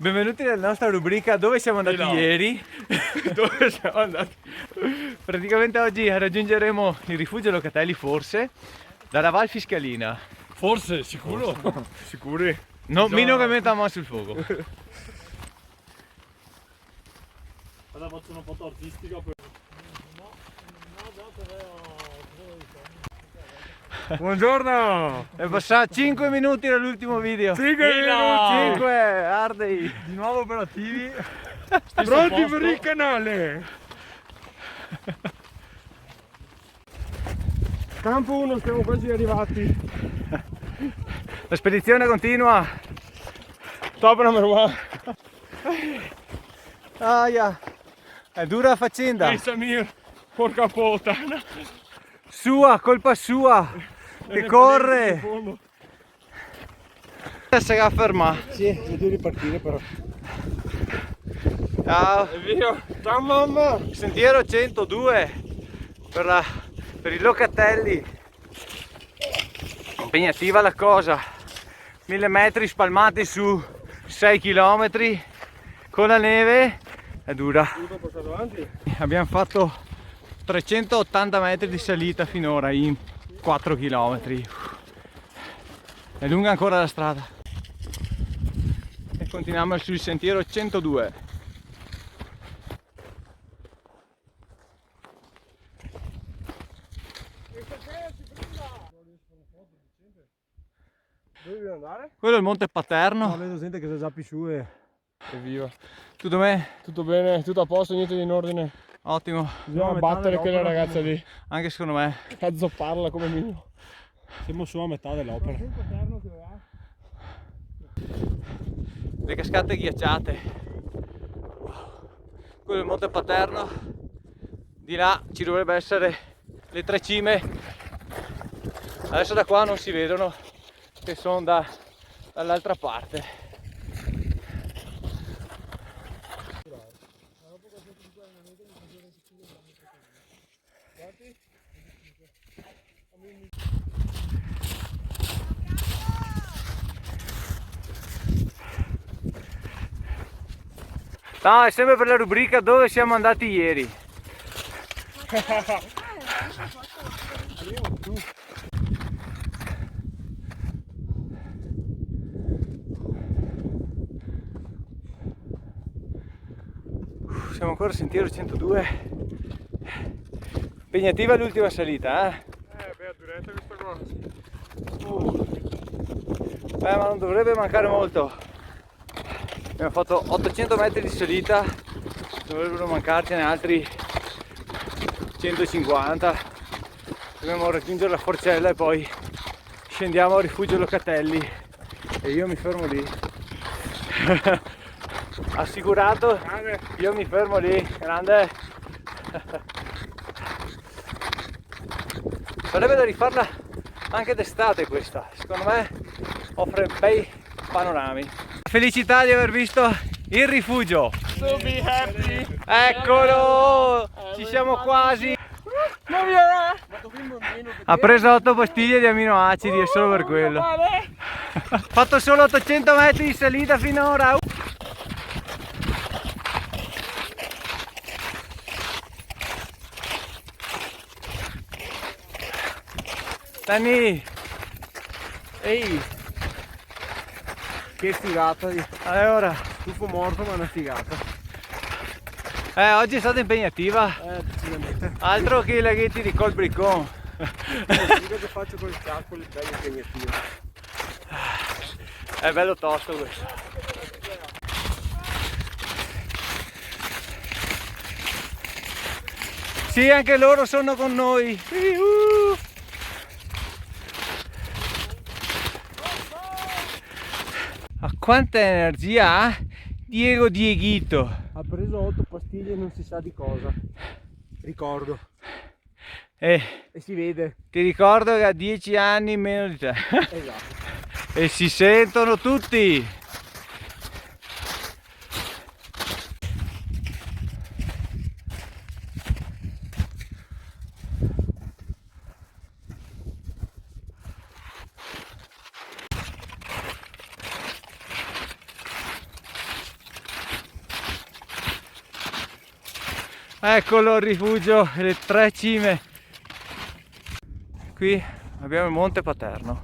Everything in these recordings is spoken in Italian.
Benvenuti nella nostra rubrica Dove siamo andati ieri. Dove siamo andati? Praticamente oggi raggiungeremo il rifugio Locatelli, forse, dalla Val Fiscalina. Forse, sicuro? Sicuri? No, meno che mettiamo sul fuoco. Allora faccio una foto artistica per... Buongiorno! È passato 5 minuti dall'ultimo video. 5 minuti! 5, Ardei. Di nuovo operativi. Pronti per il canale! Campo 1, siamo quasi arrivati. La spedizione continua. Top number 1. Aia. È dura la faccenda. Ehi Samir, porca puttana. Sua, colpa sua. Che corre. Si va a fermare. Sì, devo ripartire però. Ciao. E via. Ciao mamma. Sentiero 102 per i Locatelli. Impegnativa la cosa. 1000 metri spalmati su 6 km con la neve. È dura. Abbiamo fatto 380 metri di salita finora in 4 km. È lunga ancora la strada. E continuiamo sul sentiero 102. Dove devi andare? Quello è il Monte Paterno. No, vedo gente che si zappi su e viva. Tutto bene? Tutto bene, tutto a posto, niente di in ordine. Ottimo. Bisogna battere quella ragazza lì. Anche secondo me. Azzopparla come minimo. Siamo su a metà dell'opera. Le cascate ghiacciate. Quello è il Monte Paterno. Di là ci dovrebbe essere le 3 cime. Adesso da qua non si vedono, che sono dall'altra parte. No, è sempre per la rubrica Dove siamo andati ieri. Siamo ancora al sentiero 102. Impegnativa l'ultima salita, eh? Beh, duretta questa cosa. Ma non dovrebbe mancare molto. Abbiamo fatto 800 metri di salita, dovrebbero mancarcene altri 150. Dobbiamo raggiungere la forcella e poi scendiamo al rifugio Locatelli e io mi fermo lì. Assicurato, io mi fermo lì, grande. Sarebbe da rifarla anche d'estate questa, secondo me offre bei panorami. Felicità di aver visto il rifugio. So be happy. Eccolo, ci siamo quasi. Ha preso 8 pastiglie di aminoacidi, è solo per quello. Fatto solo 800 metri di salita finora. Danny, ehi, Che figata. allora, Tuffo morto ma è una figata. oggi è stata impegnativa, Decisamente. altro che i laghetti di Colbricon. Io che faccio con il calcolo è bello impegnativo. È bello tosto questo. Sì, anche loro sono con noi. Ma quanta energia ha Diego Dieguito? Ha preso 8 pastiglie e non si sa di cosa. Ricordo. E E si vede. ti ricordo che ha 10 anni meno di te. Esatto. E si sentono tutti. Eccolo il rifugio, le 3 cime. Qui abbiamo il Monte Paterno.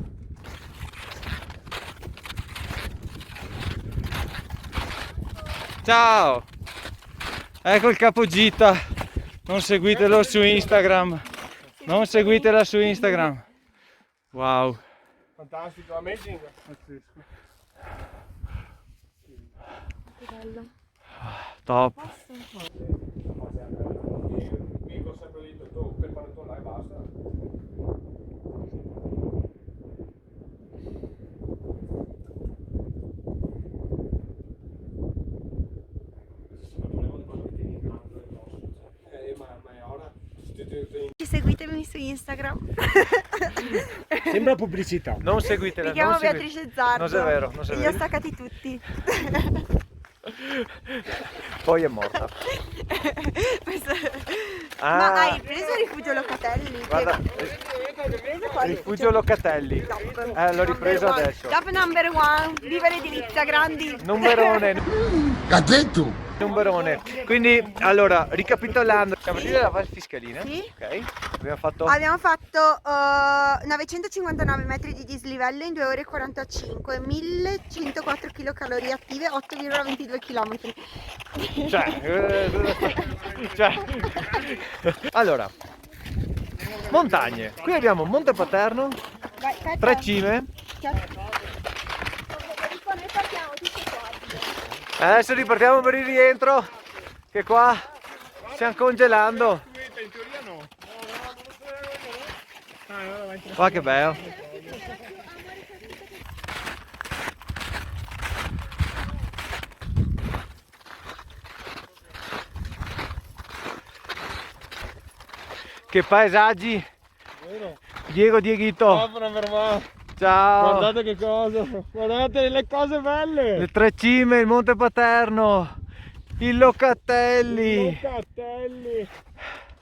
Ciao! Ecco il capogita. Non seguitelo su Instagram. Non seguitela su Instagram. Wow. Fantastico, amazing. Pazzesco. Che bello. Top. Dico sempre lì, tu quel panettone là e basta. Ma è ora. Seguitemi su Instagram. Sembra pubblicità. Non seguitela. Mi chiamo non segui- Beatrice Zardo. Non è vero, non è E li vero. ho staccati tutti. Poi è morta. Ah. Ma hai preso il rifugio Locatelli? Guarda, Preso qua rifugio Locatelli. L'ho ripreso adesso. Top number one. Viva l'edilizia, grandi. Numberone. Gazzetto! Numberone. Quindi, allora, ricapitolando, siamo partiti dalla Val Fiscalina. Sì. Ok. Abbiamo fatto Abbiamo fatto 959 metri di dislivello in 2 ore e 45, 1104 kcal attive, 8,22 km. Allora, montagne. Qui abbiamo Monte Paterno, 3 cime. Noi partiamo tutti qua. Adesso ripartiamo per il rientro, che qua stiamo congelando. In teoria no. Guarda che bello. Che paesaggi. Dieghito. Ciao. Guardate che cosa, guardate le cose belle. Le 3 cime, il Monte Paterno, il Locatelli, Locatelli.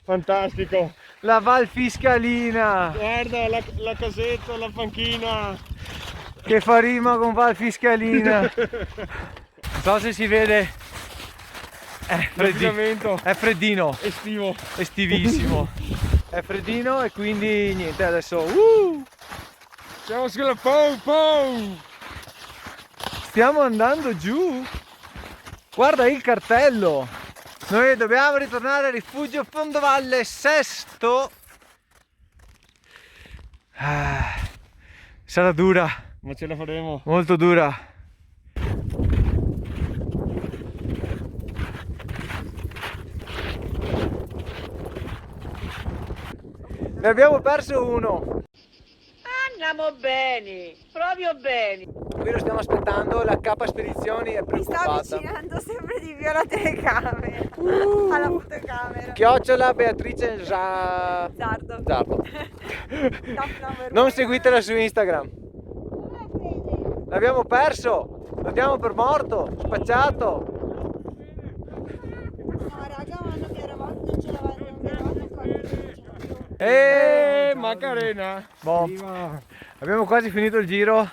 Fantastico. la Val Fiscalina, Guarda la casetta, la panchina. che fa rima con Val Fiscalina. Non so se si vede, L'abbigliamento è freddino, estivo. estivissimo. È freddino e quindi niente, adesso Siamo sulla Pou. stiamo andando giù. Guarda il cartello. Noi dobbiamo ritornare al rifugio Fondovalle Sesto. Sarà dura, Ma ce la faremo. molto dura. Ne abbiamo perso uno. Andiamo bene, proprio bene. Qui lo stiamo aspettando, la capa spedizioni è Mi sta preoccupata. avvicinando sempre di più alla telecamera. Alla fotocamera. Chiocciola Beatrice Zardo. Zardo. Top number Non one. seguitela su Instagram. L'abbiamo perso, lo diamo per morto, spacciato. No raga, ma non ce l'avevamo ancora. Macarena. Boh, abbiamo quasi finito il giro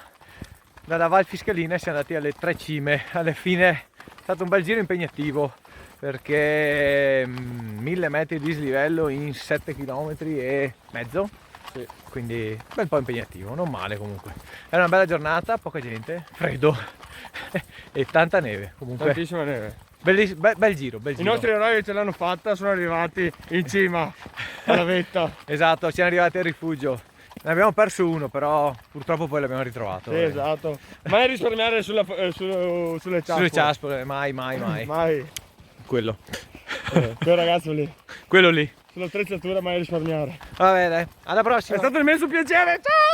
dalla Val Fiscalina e siamo andati alle 3 cime. Alla fine è stato un bel giro impegnativo perché 1000 metri di dislivello in 7 km e mezzo. Sì. Quindi un bel po' impegnativo, non male comunque. Era una bella giornata, poca gente, freddo e tanta neve. Comunque Tantissima neve. bel giro, bel I giro. nostri eroi ce l'hanno fatta, sono arrivati in cima alla vetta. Esatto, siamo arrivati al rifugio. Ne abbiamo perso uno, però purtroppo poi l'abbiamo ritrovato. Sì, esatto. Mai risparmiare sulle ciaspole. Sulle ciaspole, mai. Mai. Quello. Quel ragazzo lì. Quello lì. Sull'attrezzatura mai risparmiare. Vabbè dai, alla È prossima. stato un immenso piacere. Ciao!